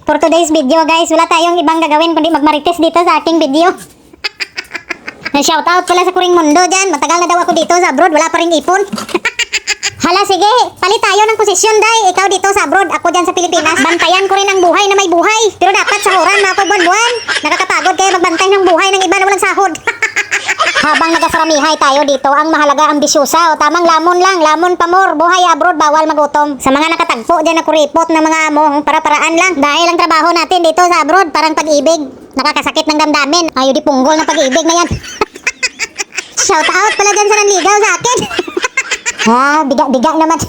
For today's video guys, wala tayong ibang gagawin kundi magmarites dito sa aking video. Shoutout pala sa Kuring Mundo dyan. Matagal na daw ako dito sa abroad, wala pa ring ipon. Hala sige, palit tayo ng posisyon day. Ikaw dito sa abroad, ako dyan sa Pilipinas. Bantayan ko rin ang buhay na may buhay. Pero dapat sahuran na ako buwan-buwan. Nakakapagod kaya magbantay ng buhay ng iba na walang sahod. Habang nagasaramihay tayo dito, ang mahalaga ambisyosa o tamang lamon lang, lamon pamor, buhay abroad, bawal magutom. Sa mga nakatagpo dyan na kuripot ng mga amo, para-paraan lang. Dahil ang trabaho natin dito sa abroad, parang pag-ibig. Nakakasakit ng damdamin. Ayaw di punggol ng pag-ibig na yan. Shout out pala dyan sa nanligaw sa akin. Biga naman.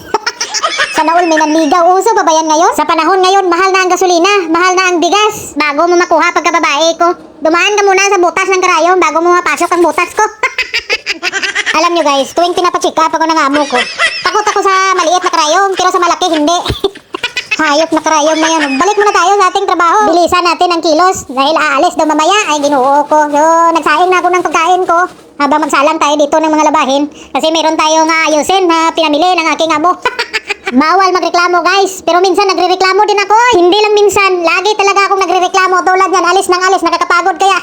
Sana all may nanligaw. Uso pa ba yan ngayon? Sa panahon ngayon, mahal na ang gasolina, mahal na ang bigas. Bago mo makuha pagkababae ko, dumaan ka muna sa butas ng karayom bago mo mapasok ang butas ko. Alam nyo guys, tuwing pinapacheck up ako ng amo ko, takot ako sa maliit na karayom, pero sa malaki hindi. Hayop na karayom na yan. Balik muna tayo sa ating trabaho. Bilisan natin ang kilos dahil aalis daw mamaya. Ay ginoo ko. So nagsaing na ako ng pagkain ko habang magsalang tayo dito ng mga labahin. Kasi meron tayong ayusin na pinamili ng aking amo. Bawal magreklamo guys. Pero minsan nagrereklamo din ako. Hindi lang minsan. Lagi talaga akong nagrereklamo. Tulad yan. Alis ng alis. Nakakapagod kaya.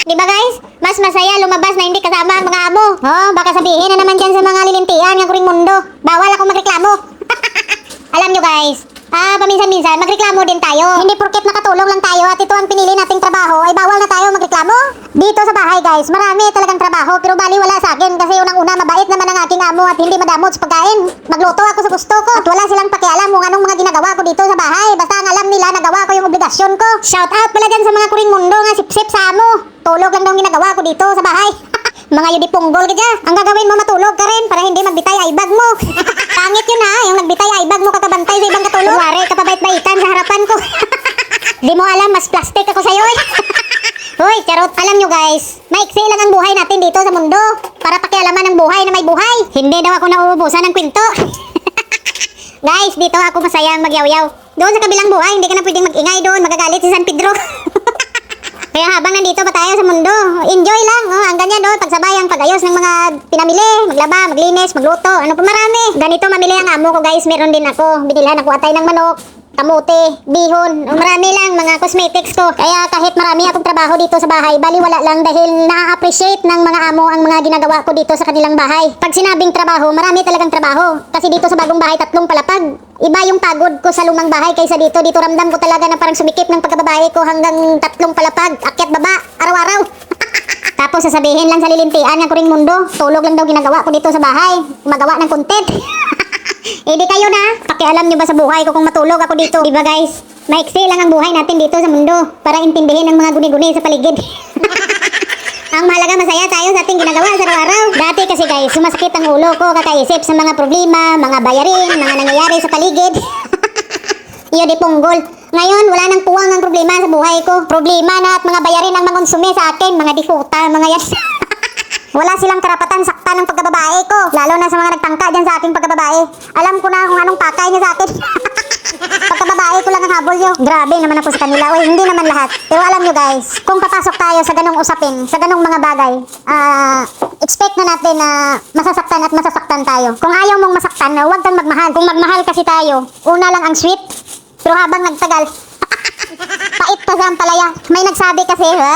Diba guys? Mas masaya lumabas na hindi kasama ang mga amo. Oh, baka sabihin na naman dyan sa mga lilintian ng Kuring Mundo. Bawal akong magreklamo. Alam nyo guys, paminsan-minsan magreklamo din tayo. Hindi porket nakatulong lang tayo at ito ang pinili nating trabaho ay bawal na tayo magreklamo. Dito sa bahay guys, marami talagang trabaho pero baliwala sa akin kasi unang-una mabait naman ang aking amo at hindi madamot sa pagkain. Magluto ako sa gusto ko at wala silang pakialam kung anong mga ginagawa ko dito sa bahay. Basta ang alam nila nagawa ko yung obligasyon ko. Shout out pala dyan sa mga Kuring Mundo nga sip-sip sa amo. Tulog lang daw ang ginagawa ko dito sa bahay. Mga yudi punggol ka dyan. Ang gagawin mo matulog ka rin para hindi magbitay aibag mo. Pangit yun ha, yung nagbitay aibag mo kakabantay sa ibang katulog. Kunwari ka pabait-baitan sa harapan ko. Di mo alam, mas plastic ako sa'yo eh. Hoy, charot. Alam nyo guys, maiksi lang ang buhay natin dito sa mundo. Para pakialaman ang buhay na may buhay. Hindi daw ako nauubusan ng kwento. Guys, dito ako masayang magyaw-yaw. Doon sa kabilang buhay, hindi ka na pwedeng mag-ingay doon. Magagalit si San Pedro. Kaya habang nandito pa tayo sa mundo, enjoy lang. Oh, ang ganyan doon, pagsabay ang pag-ayos ng mga pinamili, maglaba, maglinis, magluto, ano pa marami. Ganito mamili ang amo ko guys, meron din ako. Binilhan ako atay ng manok, kamote, bihon, marami lang mga cosmetics ko. Kaya kahit marami akong trabaho dito sa bahay, baliwala lang dahil na-appreciate ng mga amo ang mga ginagawa ko dito sa kanilang bahay. Pag sinabing trabaho, marami talagang trabaho. Kasi dito sa bagong bahay, 3 palapag. Iba yung pagod ko sa lumang bahay kaysa dito. Dito ramdam ko talaga na parang sumikip ng pagkababae ko hanggang 3 palapag. Akyat baba, araw-araw. Tapos sasabihin lang sa lilintian ng Kuring Mundo, tulog lang daw ginagawa ko dito sa bahay. Magawa ng content. Di kayo na. Pakialam nyo ba sa buhay ko kung matulog ako dito? Diba guys? Maiksi lang ang buhay natin dito sa mundo para intindihin ang mga guni-guni sa paligid. Ang mahalaga masaya tayo sa ating ginagawa sa araw-araw. Dati kasi guys, sumasakit ang ulo ko kakaisip sa mga problema, mga bayarin, mga nangyayari sa paligid. Iyo di punggol. Ngayon, wala nang puwang ang problema sa buhay ko. Problema na at mga bayarin ang mangonsume sa akin, mga difuta, mga yan. Wala silang karapatan sakta ng pagkababae ko. Lalo na sa mga nagtangka dyan sa aking pagkababae. Alam ko na kung anong pakay niya sa akin. Pagkababae ko lang ang habol nyo. Grabe naman ako sa kanila. Uy, hindi naman lahat. Pero alam nyo guys, kung papasok tayo sa ganong usapin, sa ganong mga bagay, expect na natin na masasaktan at masasaktan tayo. Kung ayaw mong masaktan, huwag kang magmahal. Kung magmahal kasi tayo, una lang ang sweet. Pero habang nagtagal, pait pa sa palaya. May nagsabi kasi, ha?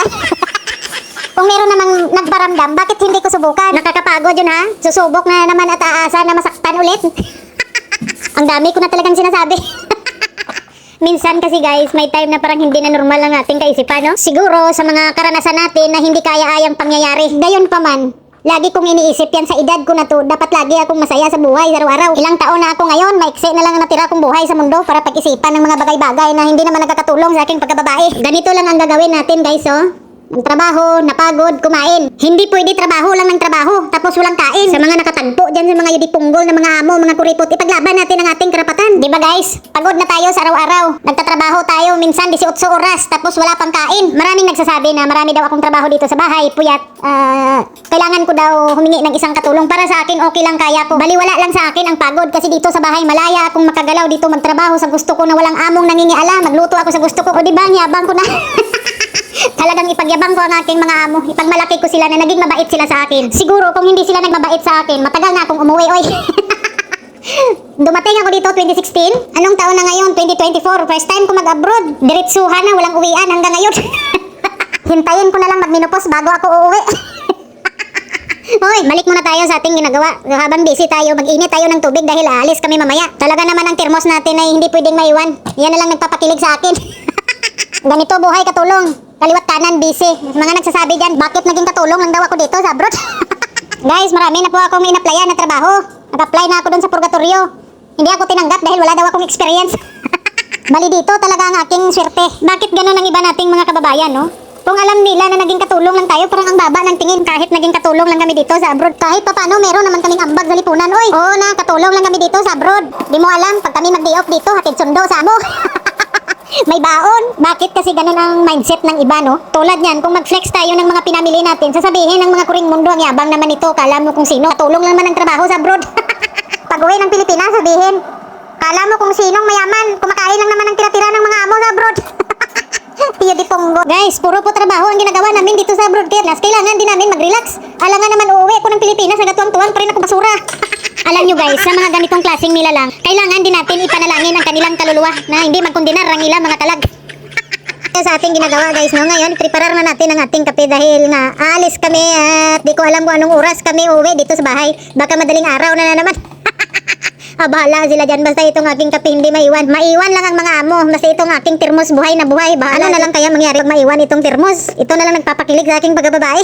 Kung meron namang nagparamdam, bakit hindi ko subukan? Nakakapagod yun ha? Susubok na naman at aasa na masaktan ulit. Ang dami ko na talagang sinasabi. Minsan kasi guys, may time na parang hindi na normal ang ating kaisipan, no? Siguro sa mga karanasan natin na hindi kaya-ayang pangyayari. Gayon pa man, lagi kong iniisip yan sa edad ko na to. Dapat lagi akong masaya sa buhay araw-araw. Ilang taon na ako ngayon, maiksi na lang ang natira kong buhay sa mundo para pag-isipan ng mga bagay-bagay na hindi naman nagkakatulong sa aking pagkababae. Ganito lang ang gagawin natin guys, oh. Ang trabaho, napagod, kumain. Hindi pwede trabaho lang ng trabaho, tapos walang kain. Sa mga nakatagpo dyan sa mga yudipunggol na mga amo, mga kuripot, ipaglaban natin ang ating karapatan. Diba guys? Pagod na tayo sa araw-araw. Nagtatrabaho tayo minsan 18 oras, tapos wala pang kain. Maraming nagsasabi na marami daw akong trabaho dito sa bahay. Puyat, kailangan ko daw humingi ng isang katulong. Para sa akin, okay lang, kaya ko. Baliwala lang sa akin ang pagod kasi dito sa bahay malaya akong makagalaw dito magtrabaho sa gusto ko na walang among nangingialam. Magluto ako sa gusto ko. O diba, yabang ko na. Talagang ipagyabang ko ang aking mga amo. Ipagmalaki ko sila na naging mabait sila sa akin. Siguro kung hindi sila nagmabait sa akin, matagal na akong umuwi, oy. Dumating ako dito 2016. Anong taon na ngayon? 2024. First time ko mag-abroad. Diretsuhan na, walang uwian hanggang ngayon. Hintayin ko na lang magminupos bago ako uuwi. Hoy, balik muna tayo sa ating ginagawa. Habang busy tayo, mag-init tayo ng tubig dahil aalis kami mamaya. Talaga naman ang termos natin ay hindi pwedeng maiwan. Yan na lang nagpapakilig sa akin. Ganito buhay katulong. Kaliwat kanan, busy. Mga nagsasabi dyan, bakit naging katulong lang daw ako dito sa abroad? Guys, marami na po akong in-applyan na trabaho. Nag-apply na ako dun sa purgatorio. Hindi ako tinanggap dahil wala daw akong experience. Bali dito talaga ang aking swerte. Bakit ganun ang iba nating mga kababayan, no? Kung alam nila na naging katulong lang tayo, parang ang baba ng tingin kahit naging katulong lang kami dito sa abroad. Kahit pa paano, meron naman kaming ambag sa lipunan. Oy, oo na, katulong lang kami dito sa abroad. Di mo alam, pag kami mag-day off dito, hatid sundo sa amo. May baon. Bakit kasi ganun ang mindset ng iba, no? Tulad niyan, kung mag-flex tayo ng mga pinamili natin, sasabihin ng mga kuring mundo, ang yabang naman ito, kala mo kung sino. Katulong lang naman ang trabaho sa abroad. Pag uwi ng Pilipinas, sabihin, kala mo kung sinong mayaman, kumakain lang naman ang tira-tira ng mga amo sa abroad. Tiyo di ponggo. Guys, puro po trabaho ang ginagawa namin dito sa abroad. Kailangan din namin mag-relax. Alangan naman uuwi ko ng Pilipinas, nagatuwang-tuwang pa rin ako basura. Alam nyo guys, sa mga ganitong klaseng nilalang, kailangan din natin ipanalangin ang kanilang kaluluwa na hindi magkundinar ang ilang mga kalag. Sa ating ginagawa guys, no? Ngayon, preparar na natin ang ating kape dahil nga aalis kami at di ko alam kung anong oras kami uuwi dito sa bahay. Baka madaling araw na naman. Bahala sila dyan. Basta itong aking kape hindi maiwan. Maiwan lang ang mga amo. Basta itong aking termos buhay na buhay. Bahala na lang kaya mangyari pag maiwan itong termos. Ito na lang nagpapakilig sa aking pagkababae.